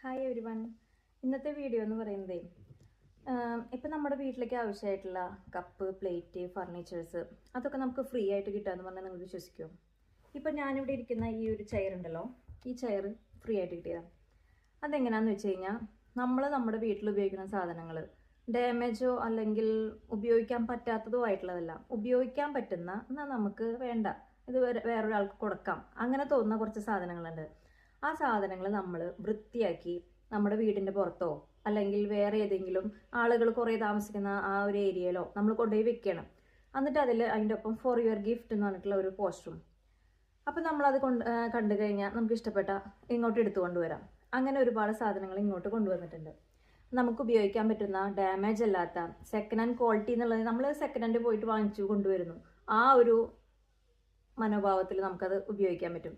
Hi every one. ഇന്നത്തെ video എന്ന് പറയുന്നത് ഇപ്പം നമ്മുടെ വീട്ടിലേക്ക് ആവശ്യമായിട്ടുള്ള കപ്പ്, പ്ലേറ്റ്, ഫർണിച്ചേഴ്സ് അതൊക്കെ നമുക്ക് ഫ്രീ ആയിട്ട് കിട്ടുകയെന്ന് പറഞ്ഞാൽ നിങ്ങൾ വിശ്വസിക്കുമോ? ഇപ്പം ഞാനിവിടെ ഇരിക്കുന്ന ഈ ഒരു ചെയർ ഉണ്ടല്ലോ, ഈ ചെയർ ഫ്രീ ആയിട്ട് കിട്ടിയതാണ്. അതെങ്ങനെയാണെന്ന് വെച്ച് കഴിഞ്ഞാൽ നമ്മുടെ വീട്ടിൽ ഉപയോഗിക്കുന്ന സാധനങ്ങൾ ഡാമേജോ അല്ലെങ്കിൽ ഉപയോഗിക്കാൻ പറ്റാത്തതോ ആയിട്ടുള്ളതല്ല, ഉപയോഗിക്കാൻ പറ്റുന്ന എന്നാൽ നമുക്ക് വേണ്ട, ഇത് വേറൊരാൾക്ക് കൊടുക്കാം, അങ്ങനെ തോന്നുന്ന കുറച്ച് സാധനങ്ങളുണ്ട്. ആ സാധനങ്ങൾ നമ്മൾ വൃത്തിയാക്കി നമ്മുടെ വീടിൻ്റെ പുറത്തോ അല്ലെങ്കിൽ വേറെ ഏതെങ്കിലും ആളുകൾ കുറേ താമസിക്കുന്ന ആ ഒരു ഏരിയയിലോ നമ്മൾ കൊണ്ടുപോയി വെക്കണം. എന്നിട്ട് അതിൻ്റെ ഒപ്പം ഫോർ യുവർ ഗിഫ്റ്റ് എന്ന് പറഞ്ഞിട്ടുള്ള ഒരു പോസ്റ്ററും. അപ്പം നമ്മളത് കണ്ടു കഴിഞ്ഞാൽ നമുക്ക് ഇഷ്ടപ്പെട്ട ഇങ്ങോട്ട് എടുത്തു കൊണ്ടുവരാം. അങ്ങനെ ഒരുപാട് സാധനങ്ങൾ ഇങ്ങോട്ട് കൊണ്ടുവന്നിട്ടുണ്ട്. നമുക്ക് ഉപയോഗിക്കാൻ പറ്റുന്ന, ഡാമേജ് അല്ലാത്ത, സെക്കൻഡ് ഹാൻഡ് ക്വാളിറ്റി എന്നുള്ളത്, നമ്മൾ സെക്കൻഡ് ഹാൻഡ് പോയിട്ട് വാങ്ങിച്ചു കൊണ്ടുവരുന്നു, ആ ഒരു മനോഭാവത്തിൽ നമുക്കത് ഉപയോഗിക്കാൻ പറ്റും.